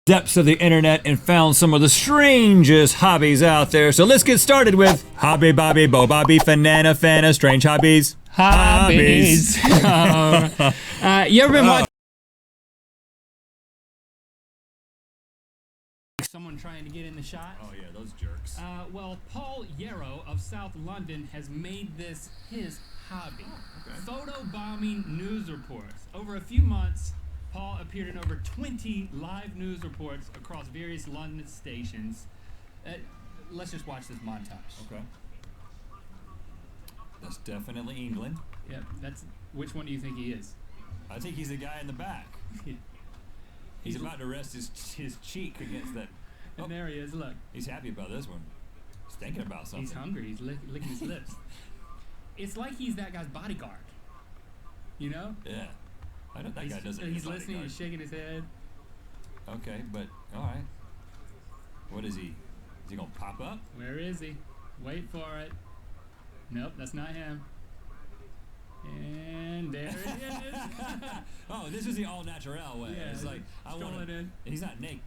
depths of the internet and found some of the strangest hobbies out there. So let's get started with Hobby Bobby Bo Bobby Fanana Fana Strange Hobbies. Hobbies. You ever been watching someone trying to get in the shot? Oh yeah, those jerks. Well, Paul Yarrow of South London has made this his hobby. Photo bombing news reports. Over a few months, Paul appeared in over 20 live news reports across various London stations. Let's just watch this montage. Okay. That's definitely England. Yep, that's. Which one do you think he is? I think he's the guy in the back. He's about to rest his cheek against that. And there he is, look. He's happy about this one. He's thinking about something. He's hungry, he's licking his lips. It's like he's that guy's bodyguard. You know? Yeah. I know that guy doesn't. He's listening, he's shaking his head. Okay, but alright. What is he? Is he gonna pop up? Where is he? Wait for it. Nope, that's not him. And there it is. Oh, this is the all natural way. Yeah, it's like I want to. He's not naked.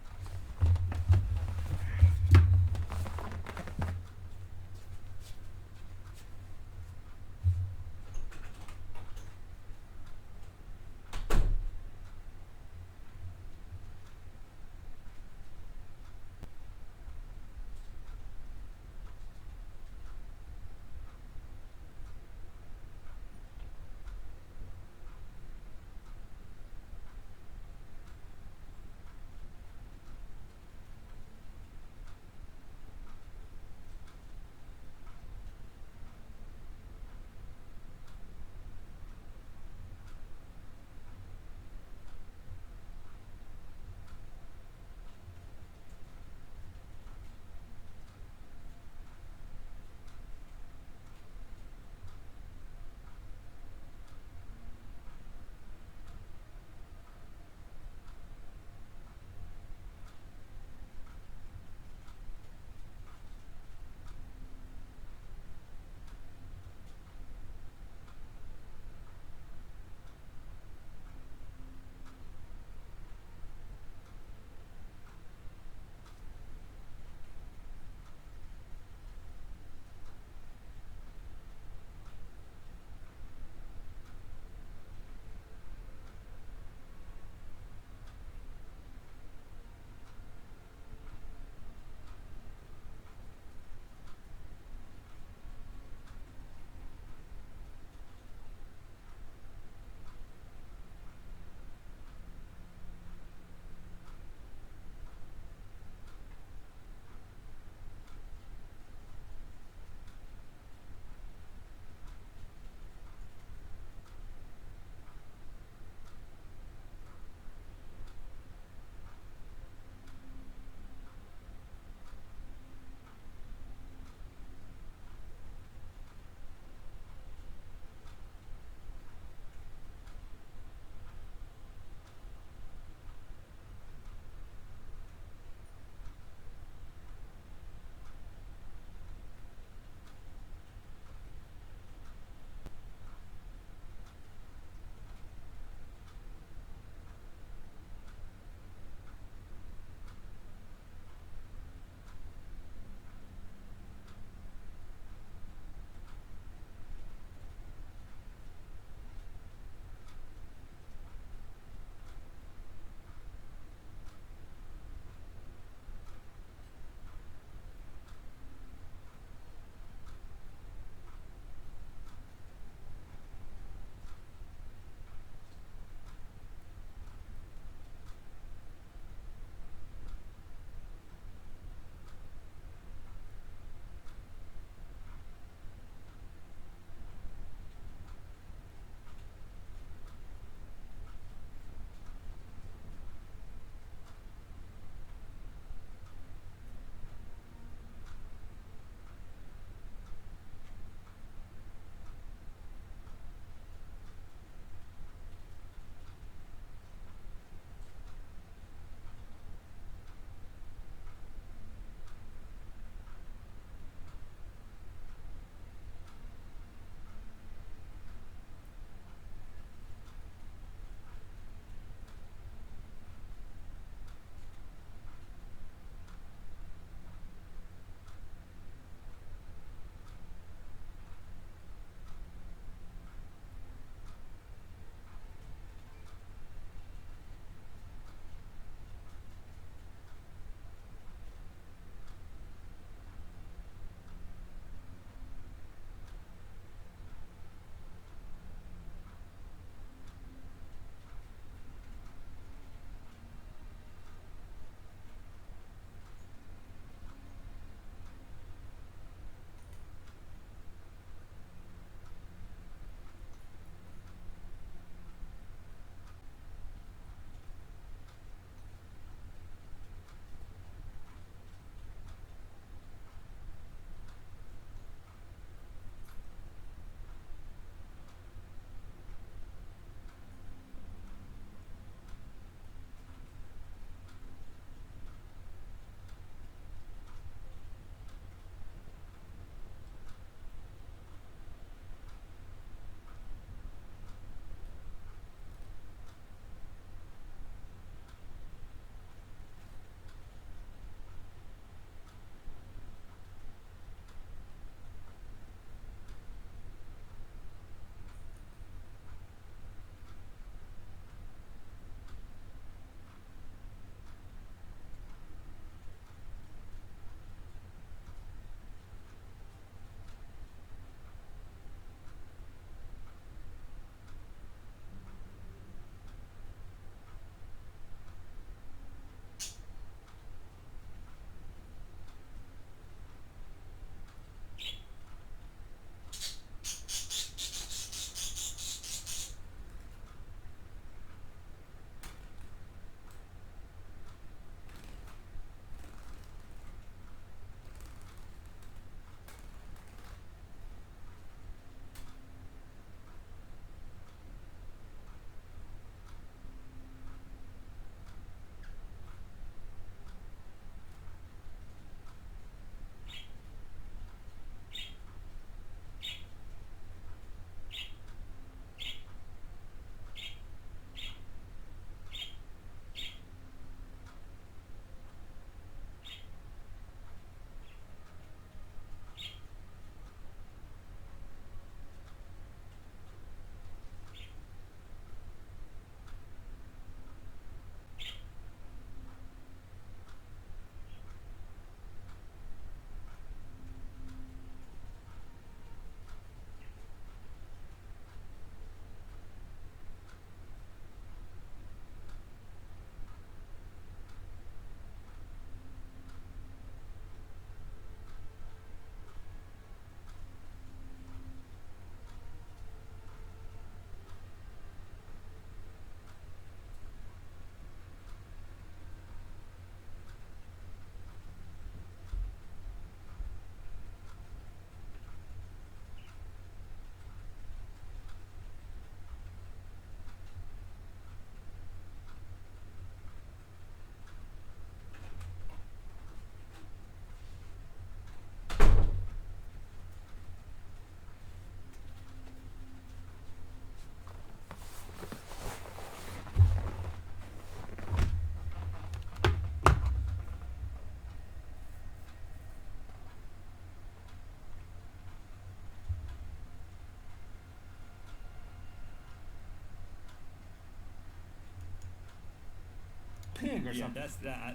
or Yeah, something.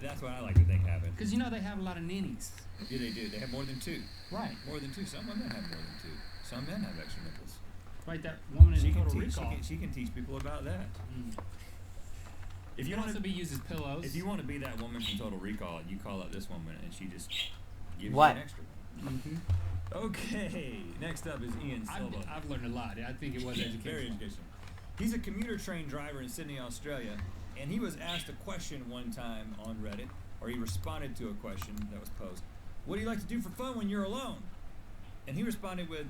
that's what I like to think happened. Because they have a lot of ninnies. Yeah, they do. They have more than 2. Right. More than 2. Some women have more than 2. Some men have extra nipples. Right, that woman in She can Total teach. Recall. She can teach people about that. If you Can want also to be used as pillows. If you want to be that woman from Total Recall, you call up this woman and she just gives What? you an extra one. Okay, next up is Ian Silva. I've learned a lot. I think it was educational. Very educational. He's a commuter train driver in Sydney, Australia, and he was asked a question one time on Reddit, or he responded to a question that was posed. What do you like to do for fun when you're alone? And he responded with,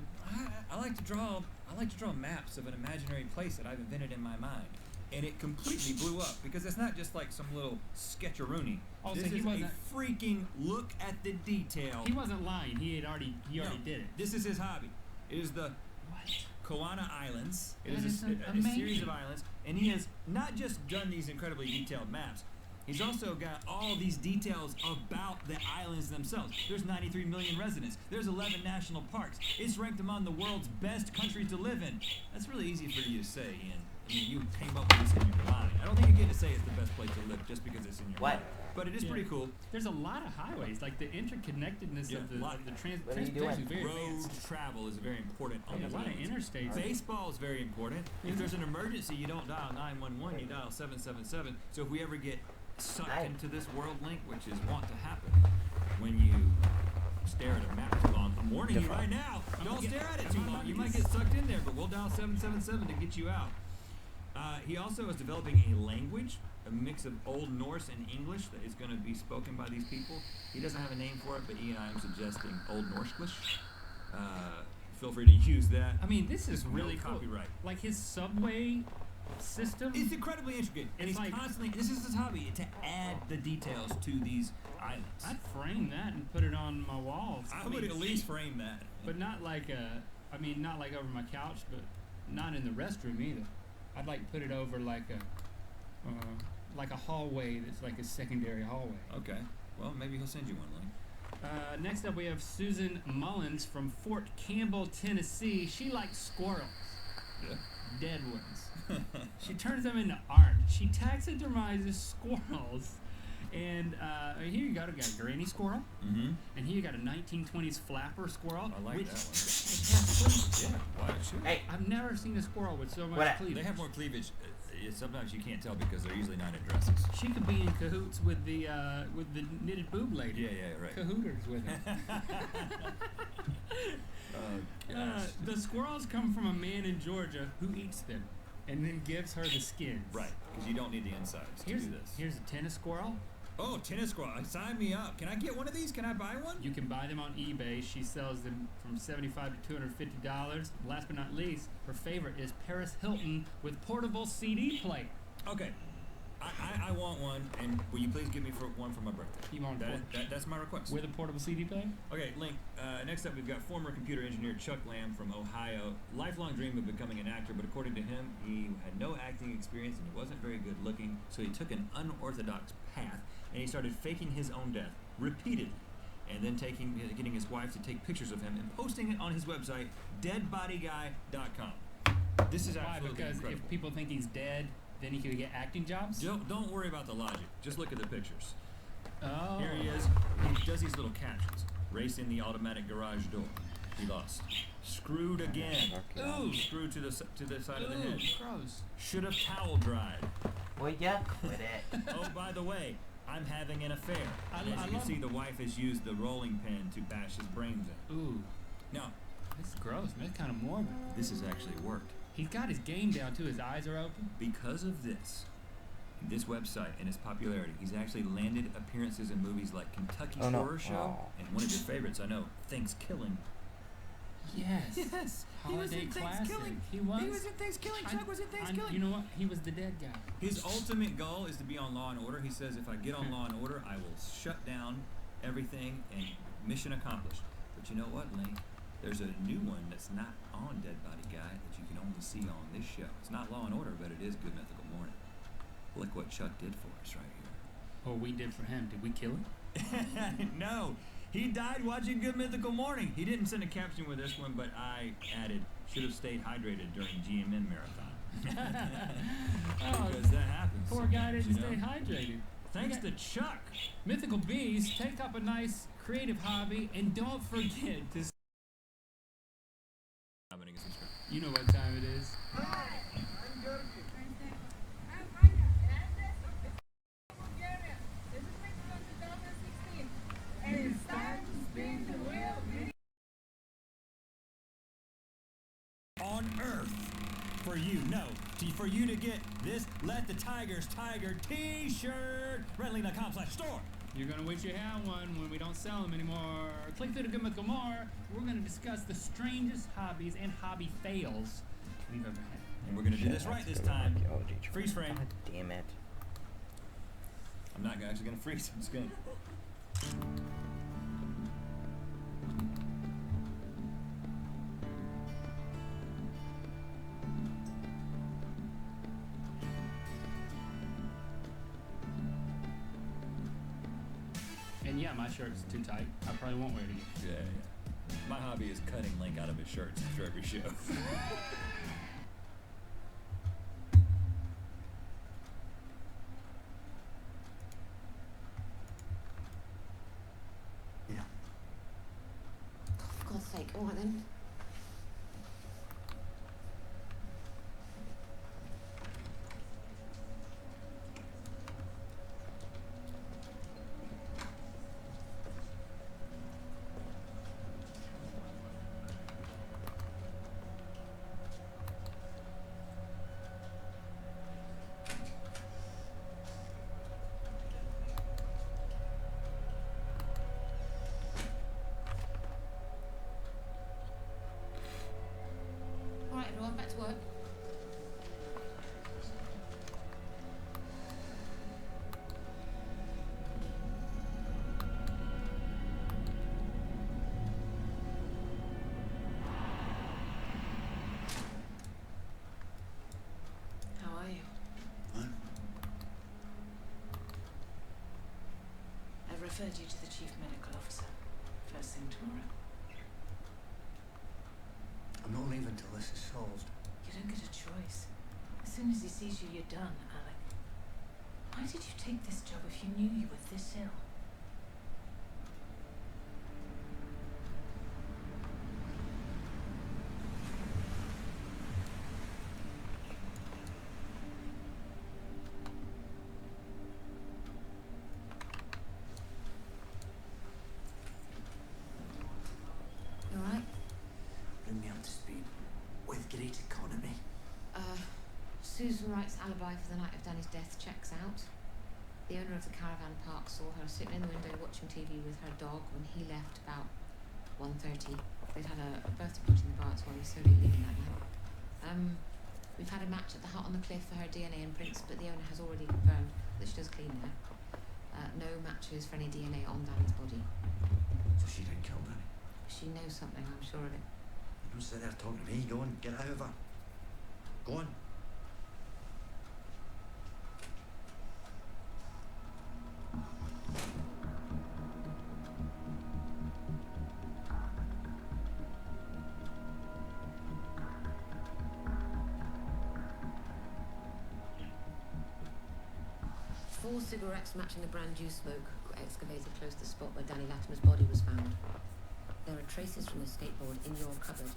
I like to draw maps of an imaginary place that I've invented in my mind. And it completely blew up because it's not just like some little sketcheroony. Oh, This so he is a wasn't- freaking look at the detail. He wasn't lying. He already did it. This is his hobby. It is the What? Koana Islands. It That is is a series amazing. of islands, and he has not just done these incredibly detailed maps. He's also got all these details about the islands themselves. There's 93 million residents. There's 11 national parks. It's ranked among the world's best countries to live in. That's really easy for you to say, Ian. I mean, you came up with this in your mind. I don't think you get to say it's the best place to live just because it's in your mind. But it is pretty cool. There's a lot of highways, like the interconnectedness Yeah, of the lot. What are you transportation doing? is very Road advanced. travel is very important on Yeah, a these lot of islands. interstates. Baseball is very important. If there's an emergency, you don't dial 911, you dial 777. So if we ever get sucked Aye. into this world link, which is wont to happen when you stare at a map too long, I'm warning you right now, don't stare at it too long. You might get sucked in there, but we'll dial 777 to get you out. He also is developing a language, a mix of Old Norse and English that is going to be spoken by these people. He doesn't have a name for it, but Ian and I am suggesting Old Norseglish. Feel free to use that. I mean, this is No really cool. copyright. Like his subway system. It's incredibly intricate, and It's he's like- constantly. This is his hobby, to add the details to these islands. I'd frame that and put it on my walls. I would at least frame that. But not like not like over my couch, but not in the restroom either. I'd like put it over like a hallway that's like a secondary hallway. Okay. Well, maybe he'll send you one, Link. Next up, we have Susan Mullins from Fort Campbell, Tennessee. She likes squirrels, Yeah. dead ones. She turns them into art. She taxidermizes squirrels. And here you got a granny squirrel. Mm-hmm. And here you got a 1920s flapper squirrel. I like which that one. has cleavage. Yeah. Why should? Hey, I've never seen a squirrel with so much What? cleavage. They have more cleavage. Sometimes you can't tell because they're usually not in dresses. She could be in cahoots with the knitted boob lady. Yeah, right. Cahooters with her. Oh, gosh. The squirrels come from a man in Georgia who eats them and then gives her the skins. Right, because you don't need the insides to do this. Here's a tennis squirrel. Oh, tennis squad, sign me up. Can I get one of these? Can I buy one? You can buy them on eBay. She sells them from $75 to $250. Last but not least, her favorite is Paris Hilton with portable CD player. Okay, I want one, and will you please give me one for my birthday? You want one? That's my request. With a portable CD player? Okay, Link, next up we've got former computer engineer Chuck Lamb from Ohio. Lifelong dream of becoming an actor, but according to him, he had no acting experience and he wasn't very good looking, so he took an unorthodox path and he started faking his own death repeatedly, and then getting his wife to take pictures of him and posting it on his website, deadbodyguy.com. This is Why? absolutely Because incredible. if people think he's dead, then he could get acting jobs? Don't worry about the logic. Just look at the pictures. Oh. Here he is. He does these little captions. Racing the automatic garage door. He lost. Screwed again. Ooh. Screwed to the side of the head. Gross. Should have towel dried. will ya quit it? Oh, by the way, I'm having an affair. I And as you can love see, it. the wife has used the rolling pin to bash his brains in. Ooh. Now, That's gross. That's kind of morbid. this has actually worked. He's got his game down too. His eyes are open. Because of this website and its popularity, he's actually landed appearances in movies like Kentucky Oh, no. Horror Show Oh. and one of your favorites, I know, Thanksgiving. Yes. Yes, he was Holiday in classic. Thanksgiving. He was. He was in Thanksgiving. Chuck was in Thanksgiving. You know what? He was the dead guy. His ultimate goal is to be on Law and Order. He says, if I get on Law and Order, I will shut down everything and mission accomplished. But you know what, Link? There's a new one that's not on Dead Body Guy that you can only see on this show. It's not Law and Order, but it is Good Mythical Morning. Look what Chuck did for us right Or we did for him. Did we kill him? here. No, he died watching Good Mythical Morning. He didn't send a caption with this one, but I added, should have stayed hydrated during GMM marathon. Oh, Because that happens. poor guy sometimes, didn't you know? stay hydrated. Thanks to Chuck. Mythical Beast, take up a nice creative hobby and don't forget to... You know what time it is. On Earth. For you, no. For you to get this Let the Tigers Tiger t-shirt. Redlink.com/store. You're gonna wish you had one when we don't sell them anymore. Click through to Good Mythical More. We're gonna discuss the strangest hobbies and hobby fails we've ever had. And we're gonna do this right this time. Freeze frame. God damn it. I'm not actually gonna freeze. I'm just gonna. And yeah, my shirt's too tight. I probably won't wear it again. Yeah. My hobby is cutting Link out of his shirts after every show. Yeah. For God's sake, all right then. All right, everyone, back to work. How are you? Fine. I've referred you to the Chief Medical Officer. First thing tomorrow. I'm not leaving till this is solved. You don't get a choice. As soon as he sees you, you're done, Alec. Why did you take this job if you knew you were this ill? You all right? Bring me up to speed. With great economy. Susan Wright's alibi for the night of Danny's death checks out. The owner of the caravan park saw her sitting in the window watching TV with her dog when he left about 1:30. They'd had a birthday party in the bar, that's why he was so late leaving that night. We've had a match at the hut on the cliff for her DNA and prints, but the owner has already confirmed that she does clean there. No matches for any DNA on Danny's body. So she didn't kill Danny. She knows something, I'm sure of it. Don't sit there talking to me. Go on, get out of her. Go on. Four cigarettes matching the brand new smoke were excavated close to the spot where Danny Latimer's body was found. There are traces from the skateboard in your cupboard.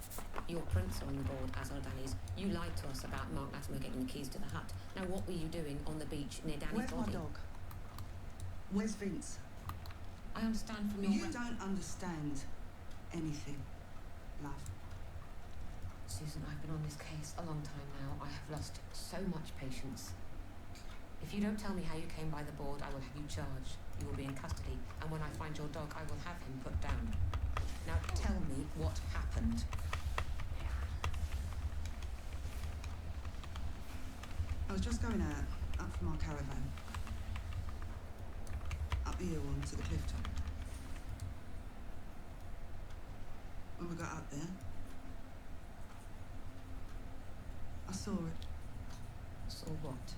Your prints are on the board, as are Danny's. You lied to us about Mark Latimer getting the keys to the hut. Now, what were you doing on the beach near Danny's Where's body? my dog? Where's Vince? I understand from your... You don't understand anything, love. Susan, I've been on this case a long time now. I have lost so much patience. If you don't tell me how you came by the board, I will have you charged. You will be in custody, and when I find your dog, I will have him put down. Now tell me what happened. I was just going up from our caravan. Up the hill onto the cliff top. When we got up there, I saw it. Saw what?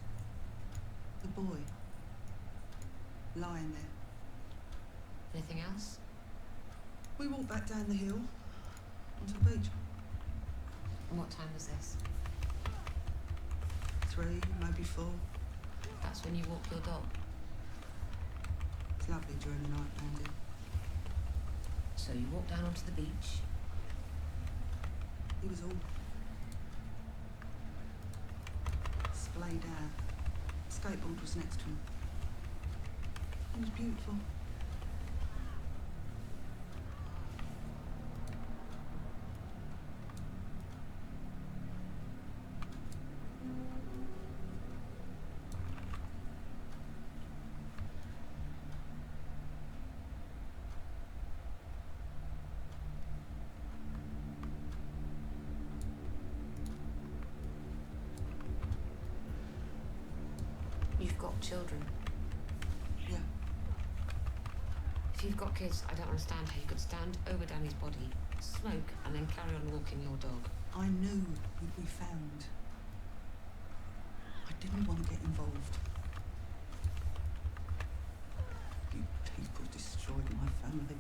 The boy. Lying there. Anything else? We walked back down the hill onto the beach. And what time was this? 3, maybe 4. That's when you walk your dog. lovely during the night, Andy. So you walked down onto the beach. He was all splayed out. Skateboard was next to him. It was beautiful. You've got children. Yeah. If you've got kids, I don't understand how you could stand over Danny's body, smoke, and then carry on walking your dog. I knew you'd be found. I didn't want to get involved. You people destroyed my family.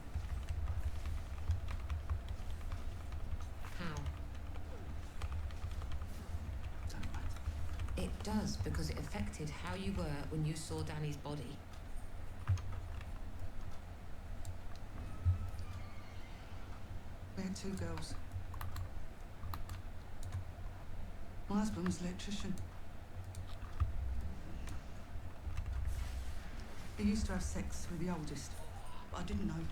How? Don't matter. It does, because it affected how you were when you saw Danny's body. We had 2 girls. My husband was an electrician. He used to have sex with the oldest, but I didn't know.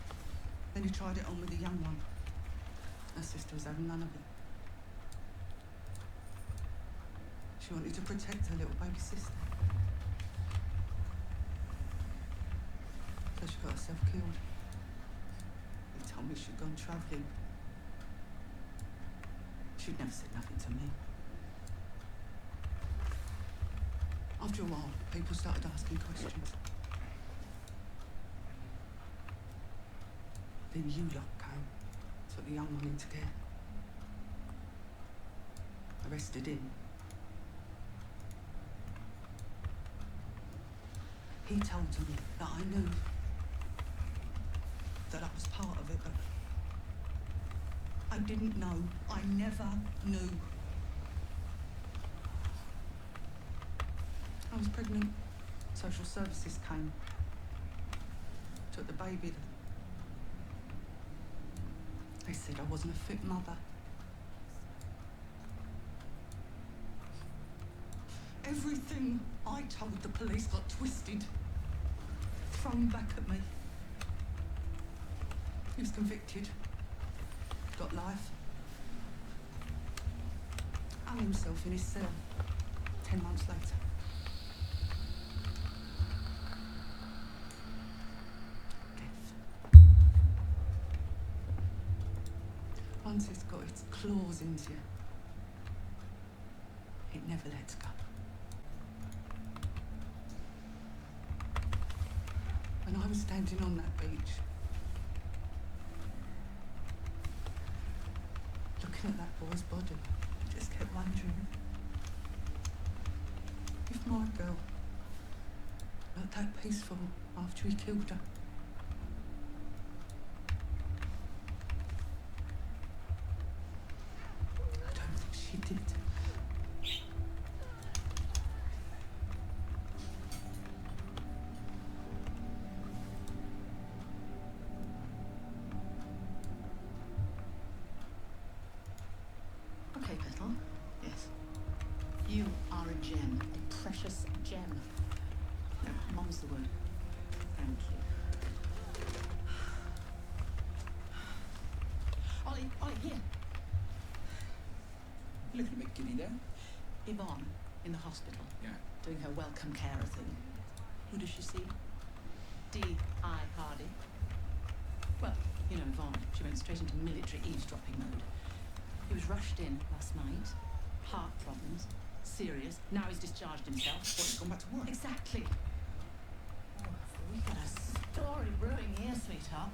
Then he tried it on with the young one. Her sister was having none of it. She wanted to protect her little baby sister. So she got herself killed. He told me she'd gone travelling. She'd never said nothing to me. After a while, people started asking questions. Then you lot came, took the young one into care. Arrested him. He told me that I knew that I was part of it, but I didn't know. I never knew. I was pregnant. Social services came. Took the baby. They said I wasn't a fit mother. Everything I told the police got twisted, thrown back at me. He was convicted, got life, hung himself in his cell 10 months later. Death. Once it's got its claws into you, it never lets go. When I was standing on that beach, looking at that boy's body, I just kept wondering if my girl looked that peaceful after he killed her. I don't think she did. Okay, Petal. Yes. You are a gem, a precious gem. No, mom's the word. Thank you. Ollie, here. You looking a bit giddy there? Yvonne, in the hospital, Yeah. doing her welcome carer thing. Who does she see? D.I. Hardy. Well, you know Yvonne, she went straight into military eavesdropping mode. He was rushed in last night, heart problems, serious. Now he's discharged himself. What, he's gone back to work? Exactly. Oh, we got a story brewing here, sweetheart.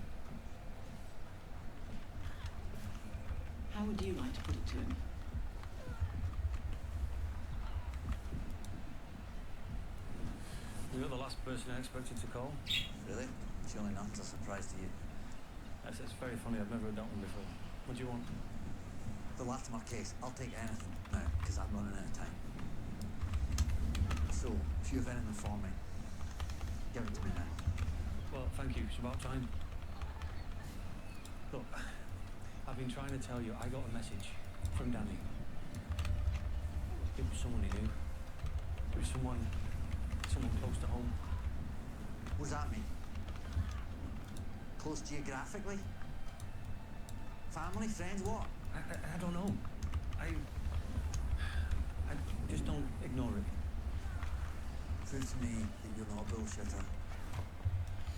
How would you like to put it to him? You're the last person I expected to call. Really? Surely nothing's a surprise to you. It's very funny, I've never done one before. What do you want? The Latimer case, I'll take anything now, because I'm running out of time. So, if you have anything for me, give it to me now. Well, thank you. It's about time. Look, I've been trying to tell you, I got a message from Danny. It was someone he knew. It was someone close to home. What does that mean? Close geographically? Family, friends, what? I don't know. I just don't ignore it. Prove to me that you're not a bullshitter.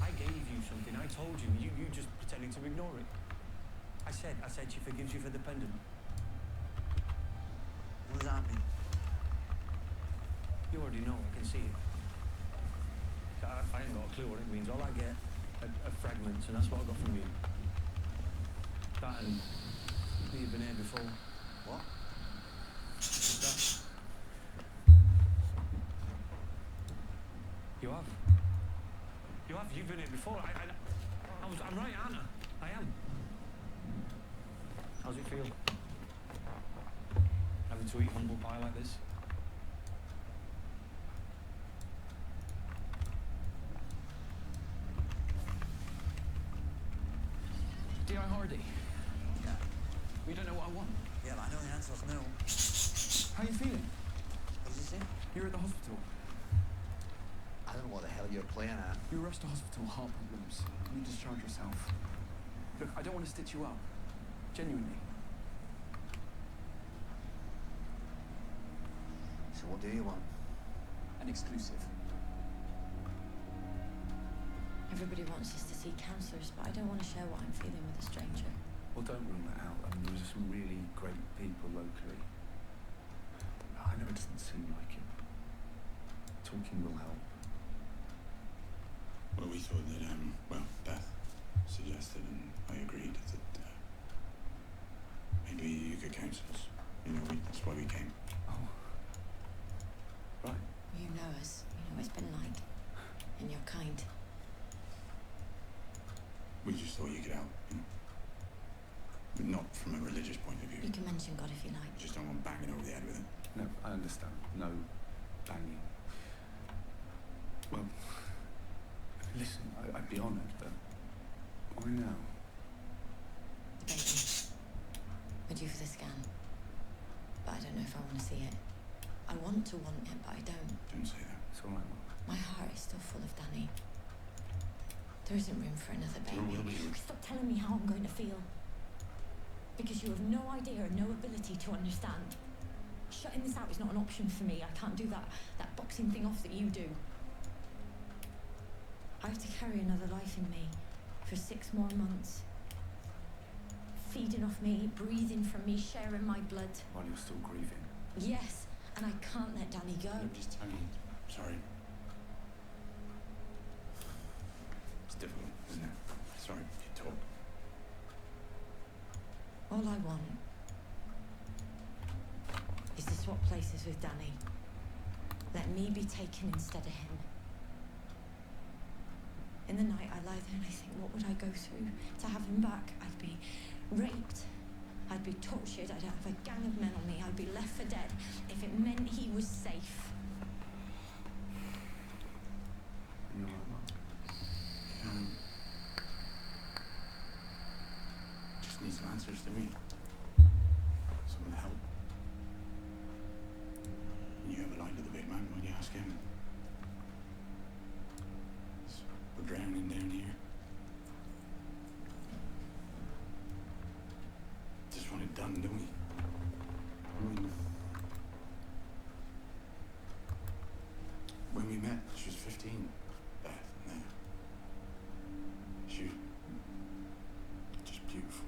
I gave you something. I told you. You just pretending to ignore it. I said she forgives you for the pendant. What does that mean? You already know. I can see it. I ain't got a clue what it means. All I get are fragments, and that's what I got from you. That and you've been here before. What? That. You have. You have. You've been here before. I'm right, aren't I? I am. How's it feel? Having to eat humble pie like this? D.I. Hardy, Yeah. we don't know what I want. Yeah, but I know the answer's no. How you feeling? What does he say? You're at the hospital. I don't know what the hell you're playing at. You were rushed to hospital, heart problems. You discharge yourself. Look, I don't want to stitch you up. Genuinely. So what do you want? An exclusive. Everybody wants us to see counsellors, but I don't want to share what I'm feeling with a stranger. Well, don't rule that out. I mean, there are some really great people locally. I know it doesn't seem like it. Talking will help. Well, we thought that, Beth suggested, and I agreed, that maybe you could counsel us. You know, that's why we came. Oh. Right. You know us. You know what it's been like. And you're kind. We just thought you could help, you know. But not from a religious point of view. You can mention God if you like. Just don't want banging over the head with it. No, I understand. No banging. Well, listen, I'd be honoured, but why now? The baby. We're due for the scan. But I don't know if I want to see it. I want to want it, but I don't. Don't say that. It's all right, Mum. My heart is still full of Danny. There isn't room for another There baby. will be. Stop telling me how I'm going to feel. Because you have no idea and no ability to understand. Shutting this out is not an option for me. I can't do that boxing thing off that you do. I have to carry another life in me for 6 more months. Feeding off me, breathing from me, sharing my blood. While you're still grieving. Yes, and I can't let Danny go. No, just tell me. Sorry. It's difficult, isn't it? Sorry, you talk. All I want is to swap places with Danny. Let me be taken instead of him. In the night, I lie there and I think, what would I go through to have him back? I'd be raped. I'd be tortured. I'd have a gang of men on me. I'd be left for dead if it meant he was safe. You're right, Mum. Just need some answers to me. Some help. You have a line to the big man when you ask him. We're drowning down here. Just want it done, don't we? I mean, when we met, she was 15. Beth, now. She was just beautiful.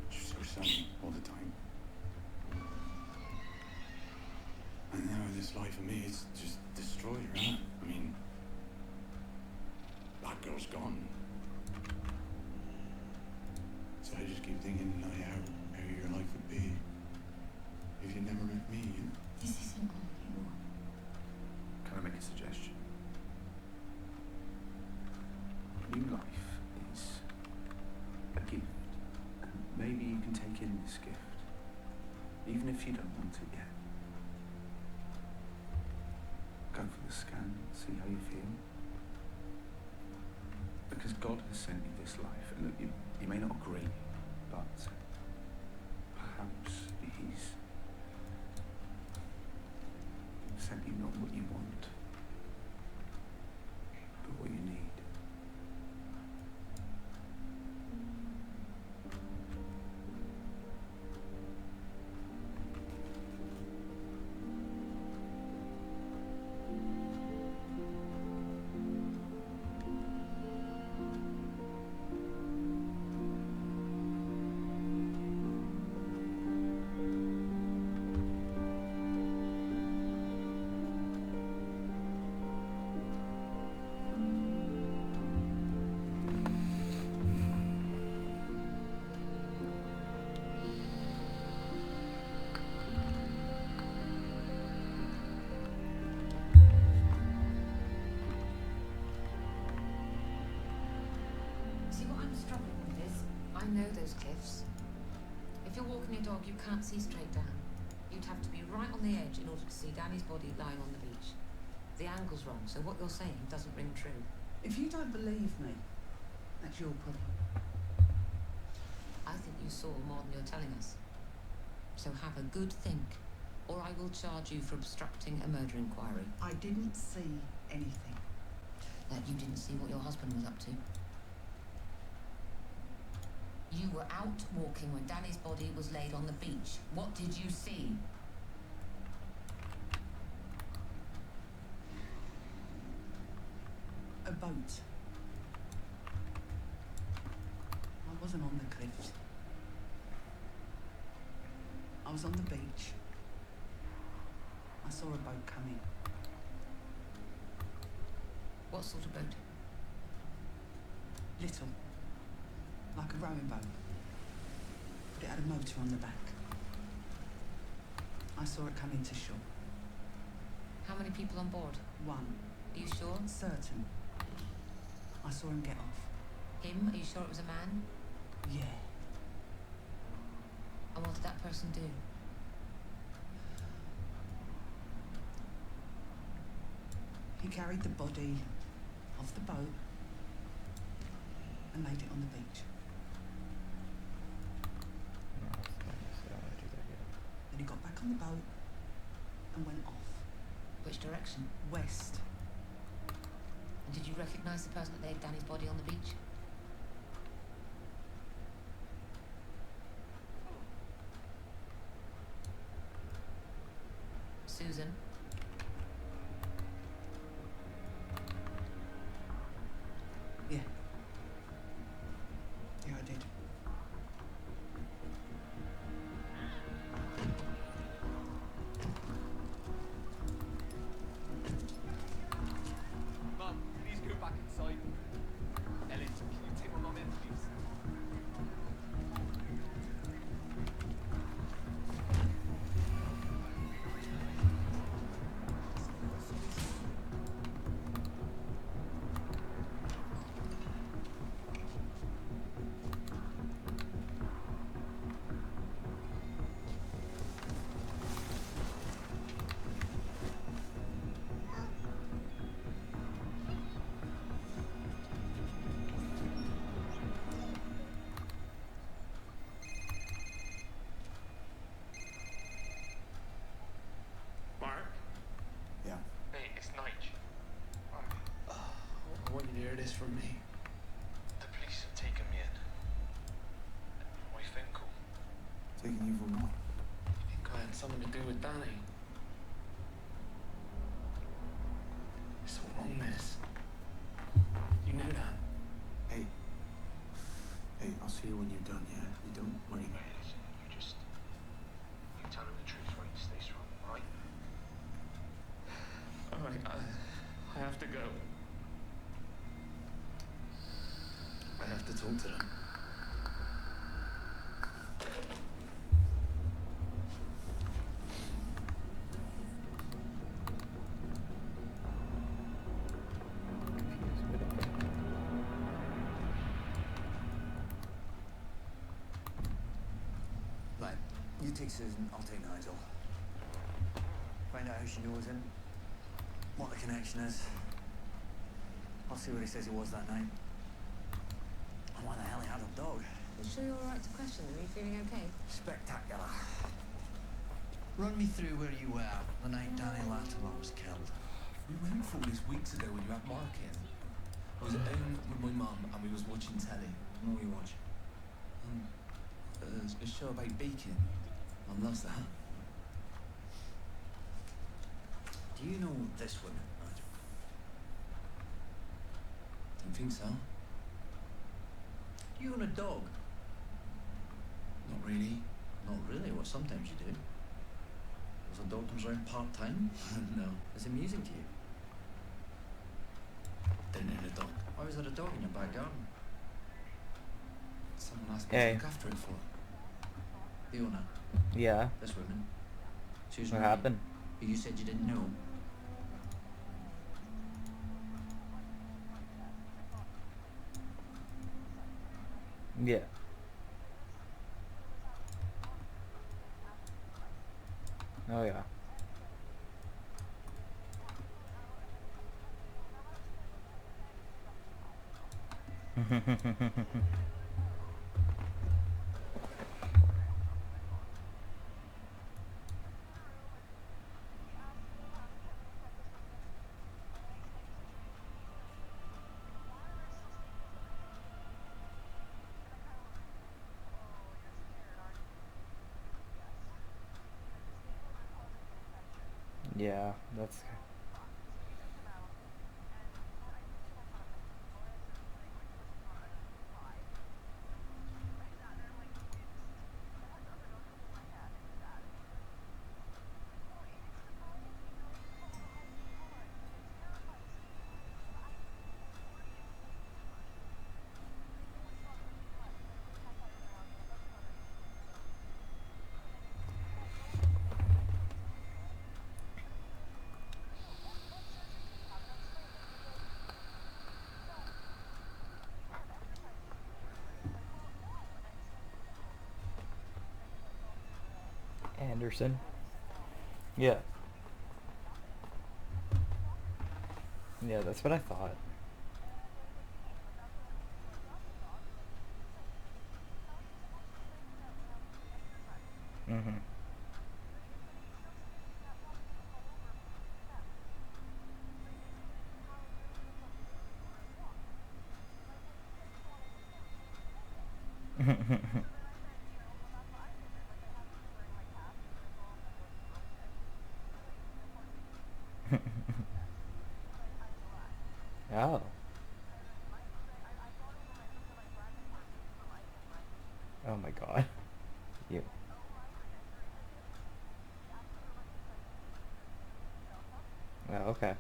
She was so sunny all the time. And now this life of me, it's just destroyed her, hasn't it? I mean, that girl's gone. So I just keep thinking like how your life would be if you never met me, you know? This isn't on you. Can I make a suggestion? New life is a gift, and maybe you can take in this gift, even if you don't want it yet. Go for the scan, see how you feel. God has sent you this life, and look, you may not agree, but perhaps He's sent you not what you want, but what you need. I know those cliffs. If you're walking your dog, you can't see straight down. You'd have to be right on the edge in order to see Danny's body lying on the beach. The angle's wrong, so what you're saying doesn't ring true. If you don't believe me, that's your problem. I think you saw more than you're telling us. So have a good think, or I will charge you for obstructing a murder inquiry. I didn't see anything. That you didn't see what your husband was up to. You were out walking when Danny's body was laid on the beach. What did you see? A boat. I wasn't on the cliffs. I was on the beach. I saw a boat coming. What sort of boat? Little. Like a rowing boat. But it had a motor on the back. I saw it come into shore. How many people on board? One. Are you sure? Certain. I saw him get off. Him? Are you sure it was a man? Yeah. And what did that person do? He carried the body off the boat and laid it on the beach. Then he got back on the boat and went off. Which direction? West. And did you recognise the person that laid Danny's body on the beach? Susan? Yeah. Yeah, I did. Mum, please go back inside. Ellis, can you take my mum in, please? Mark? Yeah. Hey, it's Nige. I want you to hear this from me. The police have taken me in. My Finkel. Taking you for what? I think I had something to do with Danny. It's all wrong, this. You knew that. Hey. Hey, I'll see you when you're done, yeah? You don't worry about it. You tell him the truth, right? Stay strong, alright? Alright, I have to go. I have to talk to them. Right, you take Susan, I'll take Nigel. Find out who she knows him, what the connection is. I'll see where he says he was that night. dog. You sure you're alright to question them? Are you feeling okay? Spectacular. Run me through where you were the night Danny Latimer was killed. We went for this weeks ago when you had Mark in. I was at home with my mum and we was watching telly. What were you watching? A show about baking. Mum loves that. Do you know this woman, Nigel? Don't think so. Do you own a dog? Not really. Not really. Well, sometimes you do. If a dog comes around part-time? No. It's amusing to you. Don't own a dog. Why was there a dog in your back garden? Someone asked me to look after it for. The owner? Yeah. This woman? Susan What Ray, happened? who you said you didn't know? Yeah. Oh yeah. Yeah, that's Anderson. Yeah. Yeah, that's what I thought. Mm-hmm. Oh. Oh my god. You. Oh, okay.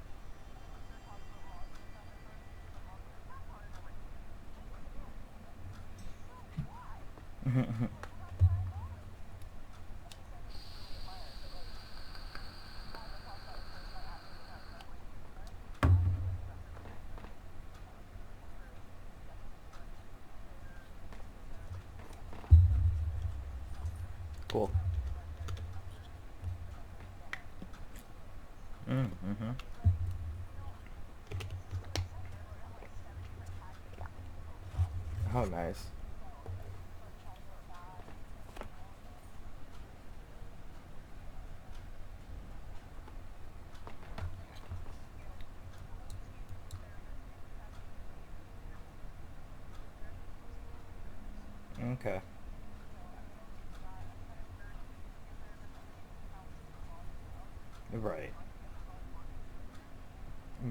Cool. Mm-hmm. Oh, nice. Okay. Right.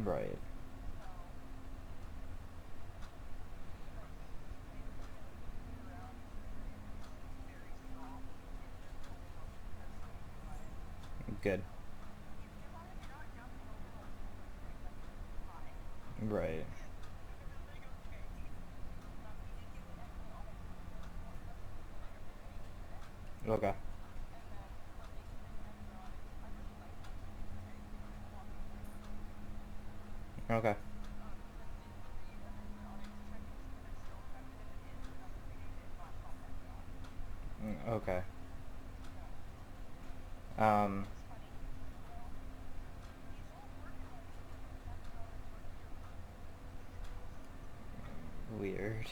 Right. Good. Right. Okay. Okay. Okay. Um. Weird.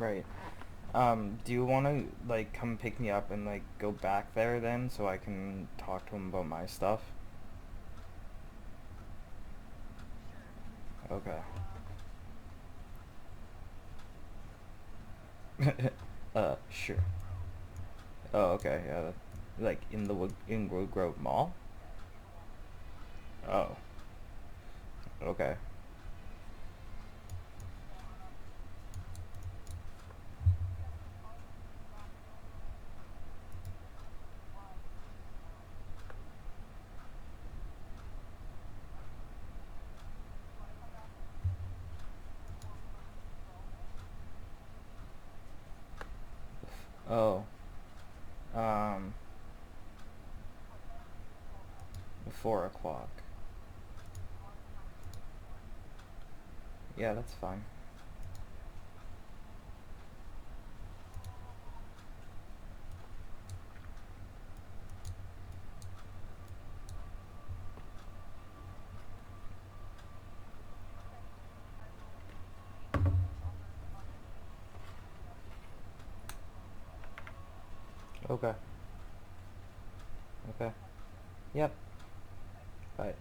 Right. Do you want to, like, come pick me up and, like, go back there then so I can talk to him about my stuff? Okay. Sure. Oh, okay, yeah. Like, in the Wood Grove Mall? Oh. Okay. Oh. Um. 4 o'clock. Yeah, that's fine. Okay. Okay. Yep. Bye.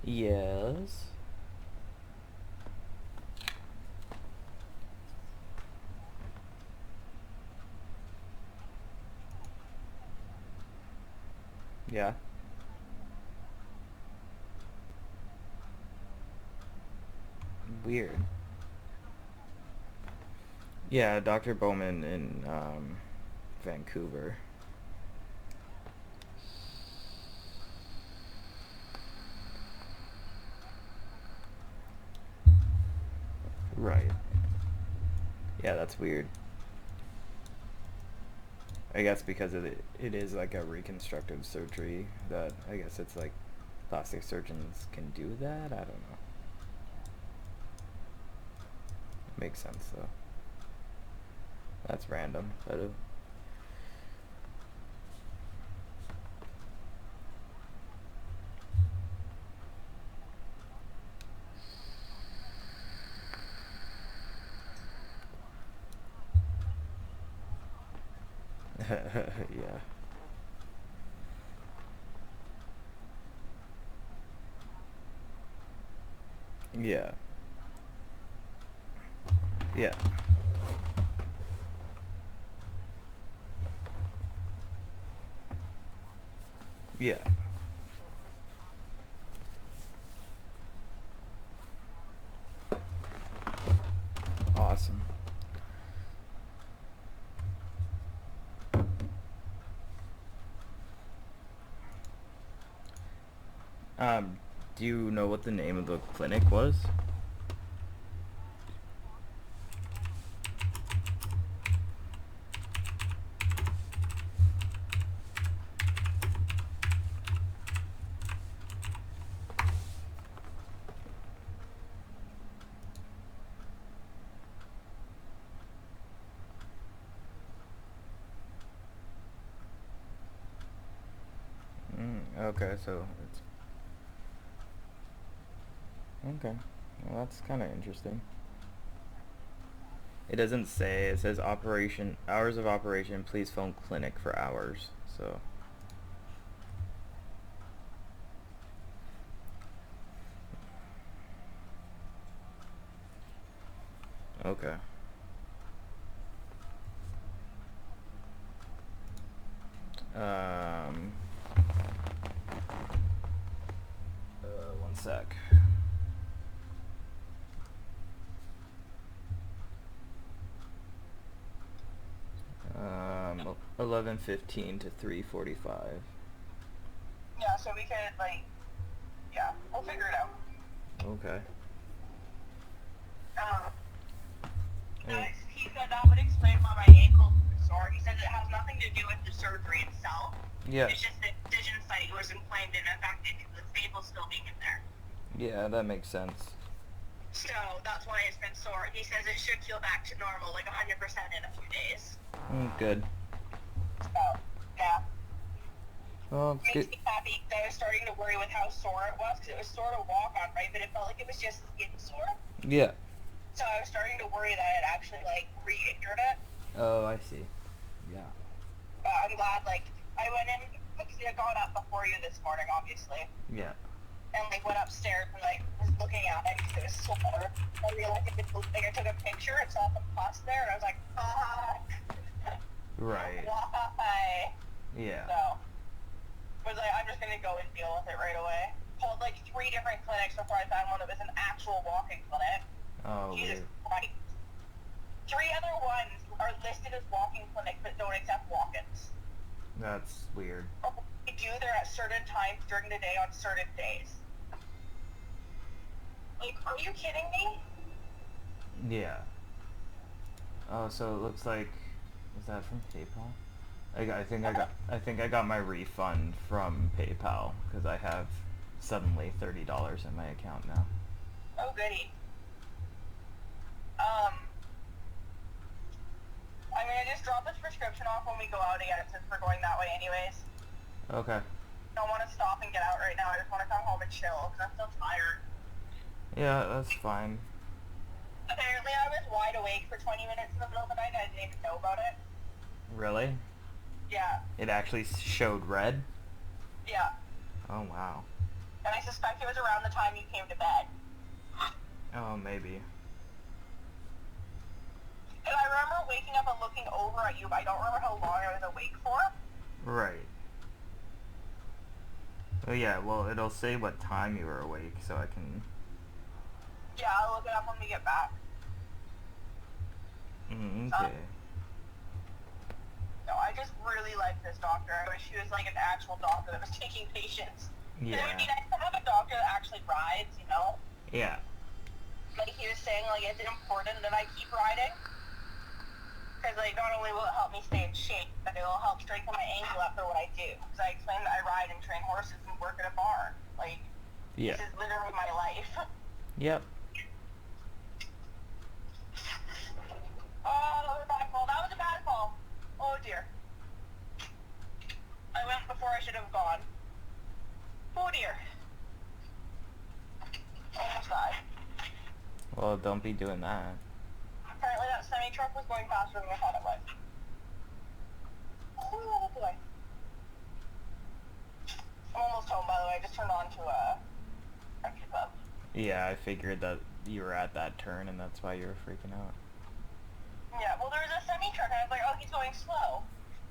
Yes. Yeah. Weird. Yeah, Dr. Bowman in Vancouver. Right. Yeah, that's weird. I guess because it is like a reconstructive surgery that I guess it's like plastic surgeons can do that. I don't know. Makes sense though. That's random, but yeah. Yeah. Yeah. Yeah. Awesome. Do you know what the name of the clinic was? Okay, so it's... Okay. Well, that's kind of interesting. It doesn't say. It says operation, hours of operation, please phone clinic for hours. So... Okay. One sec. 11:15 to 3:45. Yeah, so we could, like, yeah, we'll figure it out. Okay. He said that would explain why my ankle was sore. He said it has nothing to do with the surgery itself. Yeah. It's just the incision site was inflamed and affected because the staple's still being in there. Yeah, that makes sense. So that's why it's been sore. He says it should heal back to normal, like 100% in a few days. Good. So, yeah. Well, it's Makes good. me happy because I was starting to worry with how sore it was because it was sore to walk on, right? But it felt like it was just skin sore. Yeah. So I was starting to worry that it actually, like, re-injured it. Oh, I see. Yeah. But I'm glad, like, I went in, because I got up before you this morning, obviously. Yeah. And, like, went upstairs and, like, was looking at it because it was sore. I realized it was moving. I took a picture and saw some pus there, and I was like, Right. why? Yeah. So, was like, I'm just going to go and deal with it right away. Called, like, 3 different clinics before I found one that was an actual walking clinic. Oh, Jesus weird. Christ. 3 other ones are listed as walking clinics but don't accept walk-ins. That's weird. They do, they're at certain times during the day on certain days. Like, are you kidding me? Yeah. Oh, so it looks like, is that from PayPal? I think I got my refund from PayPal because I have suddenly $30 in my account now. Oh, goody. I'm gonna just drop this prescription off when we go out again since we're going that way anyways. Okay. I don't want to stop and get out right now. I just want to come home and chill because I'm still tired. Yeah, that's fine. Apparently I was wide awake for 20 minutes in the middle of the night and I didn't even know about it. Really? Yeah. It actually showed red? Yeah. Oh, wow. And I suspect it was around the time you came to bed. Oh, maybe. And I remember waking up and looking over at you, but I don't remember how long I was awake for. Right. Oh yeah, well, it'll say what time you were awake, so I can... Yeah, I'll look it up when we get back. Okay. No, I just really like this doctor. I wish he was like an actual doctor that was taking patients. Yeah. It would be nice to have a doctor that actually rides, you know? Yeah. Like he was saying, like, is it important that I keep riding? Because, like, not only will it help me stay in shape, but it will help strengthen my ankle after what I do. Because I explained that I ride and train horses and work at a barn. Like, Yeah. this is literally my life. Yep. Oh, that was a bad call. That was a bad call. Oh, dear. I went before I should have gone. Oh, dear. Almost died. Well, don't be doing that. Apparently that semi-truck was going faster than I thought it was. Oh, boy. I'm almost home, by the way. I just turned on to a club. Yeah, I figured that you were at that turn, and that's why you were freaking out. Yeah, well, there was a semi-truck, and I was like, oh, he's going slow.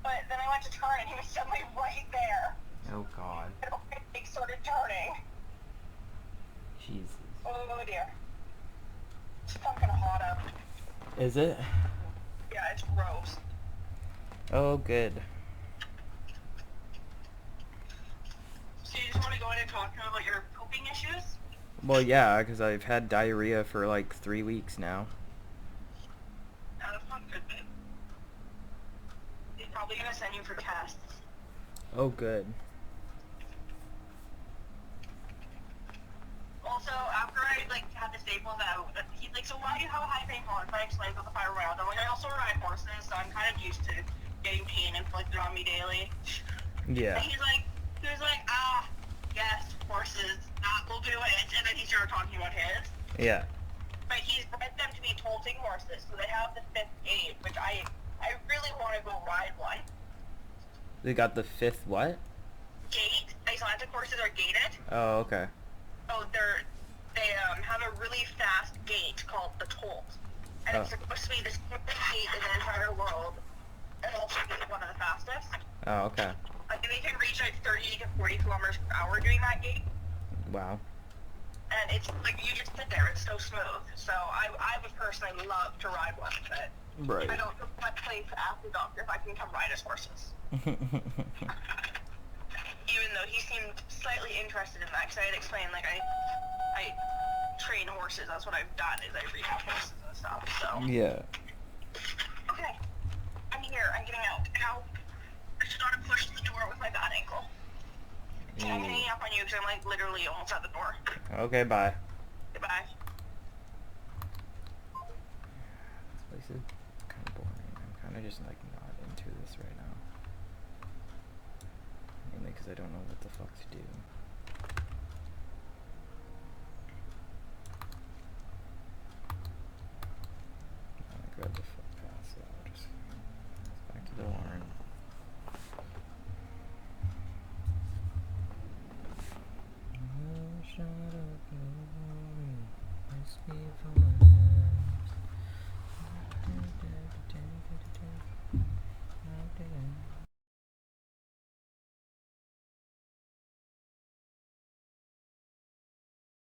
But then I went to turn, and he was suddenly right there. Oh, God. And he started turning. Jesus. Oh, dear. It's fucking hot out. Is it? Yeah, it's gross. Oh, good. So you just want to go in and talk to him about your pooping issues? Well, yeah, because I've had diarrhea for like 3 weeks now. No, that's not good, babe. He's probably going to send you for tests. Oh, good. Also, after I, like, had the staples out, he's like, so why do you have a high pain tolerance? I explained about the fibromyalgia. I'm like, I also ride horses, so I'm kind of used to getting pain inflicted on me daily. Yeah. And he's like, yes, horses, that will do it. And then he started talking about his. Yeah. But he's bred them to be tolting horses, so they have the 5th gate, which I really want to go ride one. They got the 5th what? Gate. Icelandic horses are gated. Oh, okay. Oh, they have a really fast gait called the Tolt. And it's supposed to be the quickest gait in the entire world. And also be one of the fastest. Oh, okay. Like, they can reach like 30 to 40 kilometers per hour doing that gait. Wow. And it's like, you just sit there, it's so smooth. So I would personally love to ride one, but Right. I don't know if I play to ask the doctor if I can come ride his horses. Even though he seemed slightly interested in that, because I had explained, like, I train horses. That's what I've done, is I rehab horses and stuff, so. Yeah. Okay. I'm here. I'm getting out. Ow. I just got to push the door with my bad ankle. So I'm hanging up on you, because I'm, like, literally almost at the door. Okay, bye. Goodbye. This place is kind of boring. I'm kind of just, like, not into this right now. Mainly because I don't know what the fuck to do.